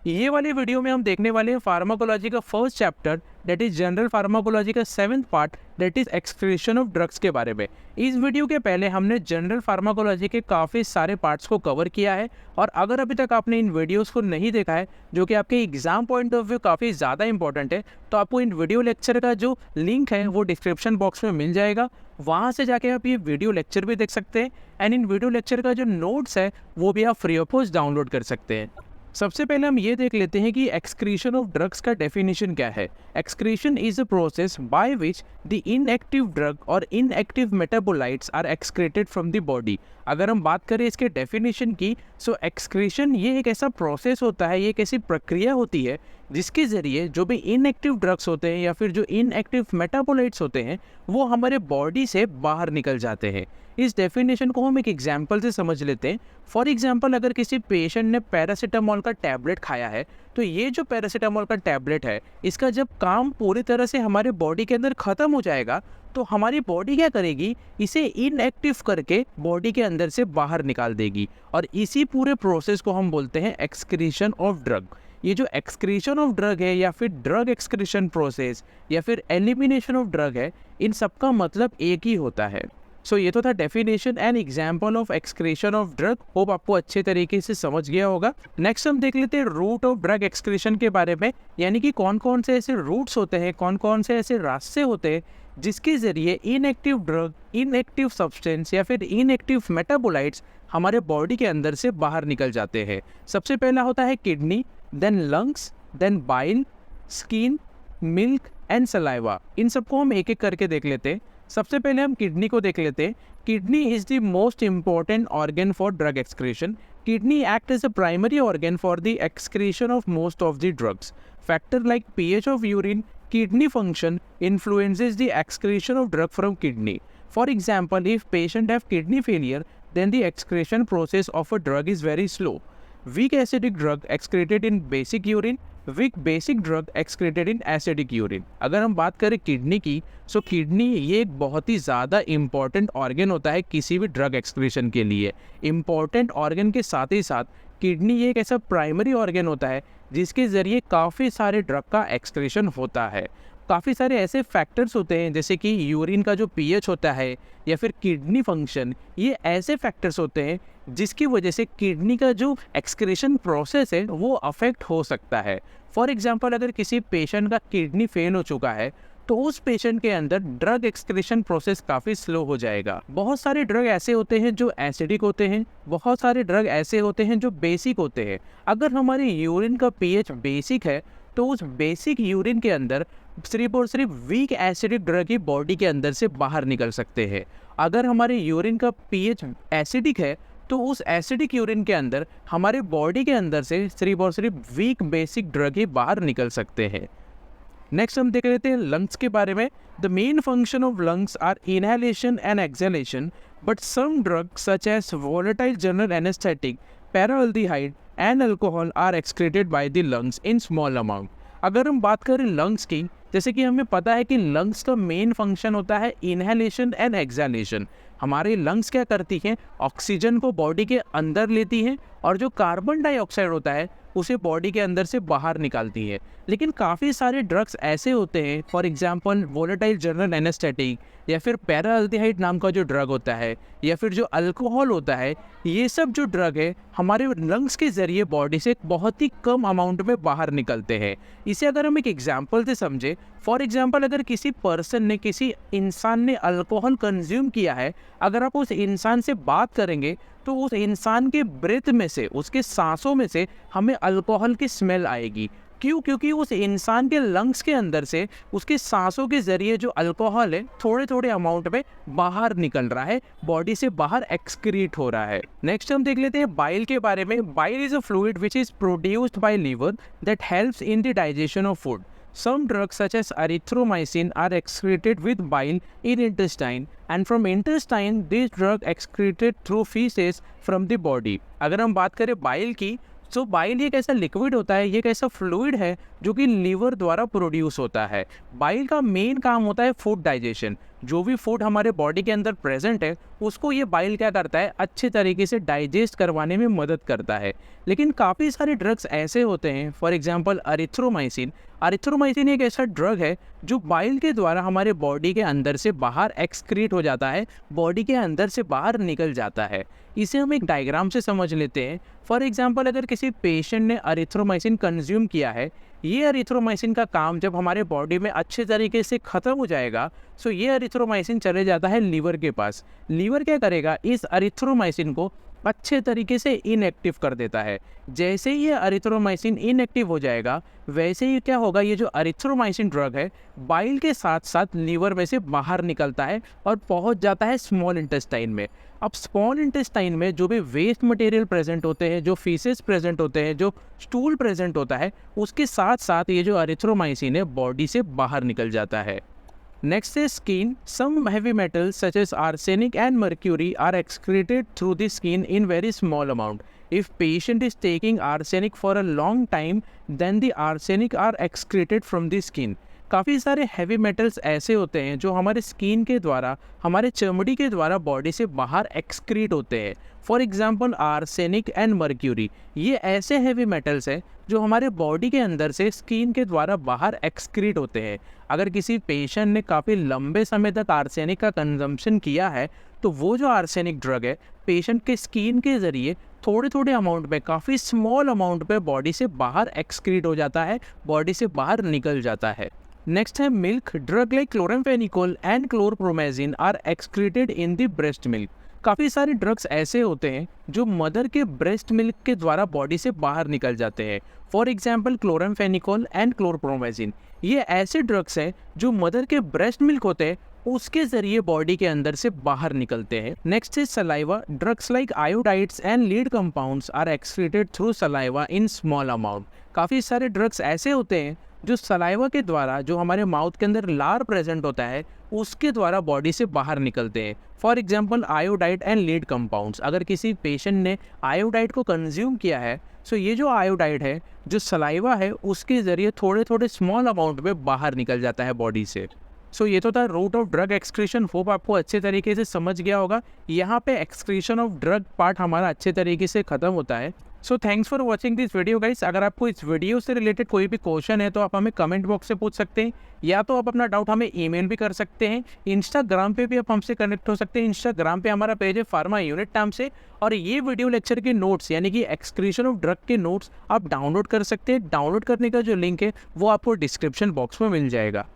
ये वाली वीडियो में हम देखने वाले हैं फार्माकोलॉजी का first chapter that is general pharmacology का 7th part that is excretion of drugs के बारे में। इस वीडियो के पहले हमने जनरल फार्माकोलॉजी के काफ़ी सारे पार्ट्स को कवर किया है और अगर अभी तक आपने इन वीडियोस को नहीं देखा है जो कि आपके एग्जाम पॉइंट ऑफ व्यू काफ़ी ज़्यादा इंपॉर्टेंट है, तो आपको इन वीडियो लेक्चर का जो लिंक है वो डिस्क्रिप्शन बॉक्स में मिल जाएगा। वहाँ से जाके आप ये वीडियो लेक्चर भी देख सकते हैं एंड इन वीडियो लेक्चर का जो नोट्स है वो भी आप फ्री ऑफ कॉस्ट डाउनलोड कर सकते हैं। सबसे पहले हम ये देख लेते हैं कि एक्सक्रीशन ऑफ ड्रग्स का डेफिनेशन क्या है। Excretion is a process by which the inactive drug और inactive metabolites are excreted from the body. अगर हम बात करें इसके डेफिनेशन की, सो एक्सक्रीशन ये एक ऐसा प्रोसेस होता है, ये एक ऐसी प्रक्रिया होती है जिसके ज़रिए जो भी इनएक्टिव ड्रग्स होते हैं या फिर जो इनएक्टिव मेटाबोलाइट्स होते हैं वो हमारे बॉडी से बाहर निकल जाते हैं। इस डेफिनेशन को हम एक एग्जाम्पल से समझ लेते हैं। फॉर एग्जाम्पल, अगर किसी पेशेंट ने पैरासीटामोल का टैबलेट खाया है तो ये जो पैरासीटामोल का टैबलेट है इसका जब काम पूरी तरह से हमारे बॉडी के अंदर ख़त्म हो जाएगा तो हमारी बॉडी क्या करेगी, इसे इनएक्टिव करके बॉडी के अंदर से बाहर निकाल देगी और इसी पूरे प्रोसेस को हम बोलते हैं एक्सक्रीशन ऑफ ड्रग। ये जो एक्सक्रीशन ऑफ ड्रग है या फिर ड्रग एक्सक्रीशन प्रोसेस या फिर एलिमिनेशन ऑफ ड्रग है, इन सबका मतलब एक ही होता है। सो ये तो था definition and example of excretion of drug. Hope आपको अच्छे तरीके से समझ गया होगा। नेक्स्ट हम देख लेते हैं रूट ऑफ ड्रग एक्सक्रीशन के बारे में, यानी कि कौन कौन से ऐसे रूट्स होते हैं, कौन कौन से ऐसे रास्ते होते हैं जिसके ज़रिए इनएक्टिव ड्रग, इनएक्टिव सब्सटेंस या फिर इनएक्टिव मेटाबोलाइट्स हमारे बॉडी के अंदर से बाहर निकल जाते हैं। सबसे पहला होता है kidney, then lungs, then bile, skin, milk and saliva. इन सबको हम एक एक करके देख लेते हैं। सबसे पहले हम किडनी को देख लेते हैं। Kidney is the most important organ for drug excretion. Kidney act as a primary organ for the excretion of most of the drugs. Factor like pH of urine, kidney function influences the excretion of drug from kidney. For example, if patient have kidney failure, then the excretion process of a drug is very slow. Weak acidic drug excreted in basic urine, weak basic drug excreted in acidic urine. अगर हम बात करें kidney की, सो kidney ये एक बहुत ही ज़्यादा important organ होता है किसी भी ड्रग एक्सक्रीशन के लिए। इम्पॉर्टेंट ऑर्गन के साथ ही साथ किडनी ये एक ऐसा प्राइमरी ऑर्गन होता है जिसके ज़रिए काफ़ी सारे ड्रग का एक्सक्रीशन होता है। काफ़ी सारे ऐसे फैक्टर्स होते हैं जैसे कि यूरिन का जो pH होता है या फिर किडनी फंक्शन, ये ऐसे फैक्टर्स होते हैं जिसकी वजह से किडनी का जो एक्सक्रीशन प्रोसेस है वो अफेक्ट हो सकता है। फॉर एग्जांपल, अगर किसी पेशेंट का किडनी फेल हो चुका है तो उस पेशेंट के अंदर ड्रग एक्सक्रीशन प्रोसेस काफ़ी स्लो हो जाएगा। बहुत सारे ड्रग ऐसे होते हैं जो एसिडिक होते हैं, बहुत सारे ड्रग ऐसे होते हैं जो बेसिक होते हैं। अगर हमारे यूरिन का pH बेसिक है तो उस बेसिक यूरिन के अंदर सिर्फ और सिर्फ वीक एसिडिक ड्रग ही बॉडी के अंदर से बाहर निकल सकते हैं। अगर हमारे यूरिन का pH एसिडिक है तो उस एसिडिक यूरिन के अंदर हमारे बॉडी के अंदर से सिर्फ और सिर्फ वीक बेसिक ड्रग ही बाहर निकल सकते हैं। नेक्स्ट हम देख लेते हैं लंग्स के बारे में। The main function of lungs are inhalation and exhalation, but some drugs such as volatile general anaesthetic, paraldehyde and alcohol are excreted by the lungs in small amount. अगर हम बात करें लंग्स की, जैसे कि हमें पता है कि लंग्स का मेन फंक्शन होता है इनहेलेशन एंड एक्सहेलेशन। हमारे लंग्स क्या करती हैं, ऑक्सीजन को बॉडी के अंदर लेती हैं और जो कार्बन डाइऑक्साइड होता है उसे बॉडी के अंदर से बाहर निकालती है। लेकिन काफ़ी सारे ड्रग्स ऐसे होते हैं, for example volatile general anaesthetic या फिर पैराल्डिहाइड नाम का जो ड्रग होता है या फिर जो अल्कोहल होता है, ये सब जो ड्रग है हमारे लंग्स के ज़रिए बॉडी से बहुत ही कम अमाउंट में बाहर निकलते हैं। इसे अगर हम एक एग्जांपल से समझें, फॉर एग्जांपल अगर किसी पर्सन ने, किसी इंसान ने अल्कोहल कंज्यूम किया है, अगर आप उस इंसान से बात करेंगे तो उस इंसान के ब्रेथ में से, उसके सांसों में से हमें अल्कोहल की स्मेल आएगी। क्यों? क्योंकि उस इंसान के लंग्स के अंदर से उसके सांसों के ज़रिए जो अल्कोहल है थोड़े थोड़े अमाउंट में बाहर निकल रहा है, बॉडी से बाहर एक्सक्रीट हो रहा है। नेक्स्ट हम देख लेते हैं बाइल के बारे में। Bile is a fluid which is produced by liver that helps in the digestion of food. Some drugs such as erythromycin are excreted with bile in intestine, and from intestine these drugs excreted through feces from the body. अगर हम बात करें bile की, तो bile एक ऐसा liquid होता है, ये एक ऐसा फ्लूइड है जो कि लीवर द्वारा प्रोड्यूस होता है। बाइल का मेन काम होता है फूड डाइजेशन। जो भी फूड हमारे बॉडी के अंदर प्रेजेंट है उसको ये बाइल क्या करता है, अच्छे तरीके से डाइजेस्ट करवाने में मदद करता है। लेकिन काफ़ी सारे ड्रग्स ऐसे होते हैं, फॉर एग्जांपल अरिथ्रोमाइसिन। अरिथ्रोमाइसिन एक ऐसा ड्रग है जो बाइल के द्वारा हमारे बॉडी के अंदर से बाहर एक्सक्रीट हो जाता है, बॉडी के अंदर से बाहर निकल जाता है। इसे हम एक डायग्राम से समझ लेते हैं। फॉर एग्जांपल अगर किसी पेशेंट ने अरिथ्रोमाइसिन कंज्यूम किया है, ये अरिथ्रोमाइसिन का काम जब हमारे बॉडी में अच्छे तरीके से ख़त्म हो जाएगा, सो ये अरिथ्रोमाइसिन चले जाता है लीवर के पास। लीवर क्या करेगा, इस अरिथ्रोमाइसिन को अच्छे तरीके से इनएक्टिव कर देता है। जैसे ही ये अरिथ्रोमाइसिन इनएक्टिव हो जाएगा, वैसे ही क्या होगा, ये जो अरिथ्रोमाइसिन ड्रग है बाइल के साथ साथ लीवर में से बाहर निकलता है और पहुंच जाता है स्मॉल इंटेस्टाइन में। अब स्मॉल इंटेस्टाइन में जो भी वेस्ट मटेरियल प्रेजेंट होते हैं, जो फीसेस प्रेजेंट होते हैं, जो स्टूल प्रेजेंट होता है, उसके साथ साथ ये जो अरिथ्रोमाइसिन है बॉडी से बाहर निकल जाता है। Next is skin. Some heavy metals such as arsenic and mercury are excreted through the skin in very small amount. If patient is taking arsenic for a long time, then the arsenic are excreted from the skin. काफ़ी सारे heavy metals ऐसे होते हैं जो हमारे skin के द्वारा, हमारे चमड़ी के द्वारा बॉडी से बाहर एक्सक्रीट होते हैं। For example arsenic and mercury, ये ऐसे हैवी मेटल्स हैं जो हमारे बॉडी के अंदर से स्किन के द्वारा बाहर एक्सक्रीट होते हैं। अगर किसी पेशेंट ने काफ़ी लंबे समय तक आर्सेनिक का कंजम्पशन किया है, तो वो जो आर्सेनिक ड्रग है पेशेंट के स्किन के ज़रिए थोड़े थोड़े अमाउंट में, काफ़ी स्मॉल अमाउंट पे बॉडी से बाहर एक्सक्रीट हो जाता है, बॉडी से बाहर निकल जाता है। नेक्स्ट है milk. Drug like chloramphenicol and chlorpromazine are excreted in the breast milk. काफ़ी सारे ड्रग्स ऐसे होते हैं जो मदर के ब्रेस्ट मिल्क के द्वारा बॉडी से बाहर निकल जाते हैं। फॉर एग्जांपल क्लोराम्फेनिकोल एंड क्लोरप्रोमेजिन, ये ऐसे ड्रग्स हैं जो मदर के ब्रेस्ट मिल्क होते हैं उसके ज़रिए बॉडी के अंदर से बाहर निकलते हैं। Next is saliva. Drugs like iodides and lead compounds are excreted through saliva in small amount. काफ़ी सारे ड्रग्स ऐसे होते हैं जो सलाइवा के द्वारा, जो हमारे माउथ के अंदर लार प्रेजेंट होता है उसके द्वारा बॉडी से बाहर निकलते हैं। For example iodide and lead compounds. अगर किसी पेशेंट ने आयोडाइड को कंज्यूम किया है, सो ये जो आयोडाइड है, जो सलाइवा है, उसके ज़रिए थोड़े थोड़े स्मॉल अमाउंट में बाहर निकल जाता है बॉडी से। सो ये तो था route of drug excretion. Hope आपको अच्छे तरीके से समझ गया होगा। यहाँ पे एक्सक्रीशन ऑफ ड्रग पार्ट हमारा अच्छे तरीके से ख़त्म होता है। So thanks for watching this video guys. अगर आपको इस वीडियो से रिलेटेड कोई भी क्वेश्चन है तो आप हमें कमेंट बॉक्स से पूछ सकते हैं, या तो आप अपना डाउट हमें ईमेल भी कर सकते हैं। इंस्टाग्राम पे भी आप हमसे कनेक्ट हो सकते हैं। इंस्टाग्राम पे हमारा पेज है फार्मा यूनिट नाम से, और ये वीडियो लेक्चर के नोट्स यानी कि एक्सक्रीशन ऑफ ड्रग के नोट्स आप डाउनलोड कर सकते हैं। डाउनलोड करने का जो लिंक है वो आपको डिस्क्रिप्शन बॉक्स में मिल जाएगा।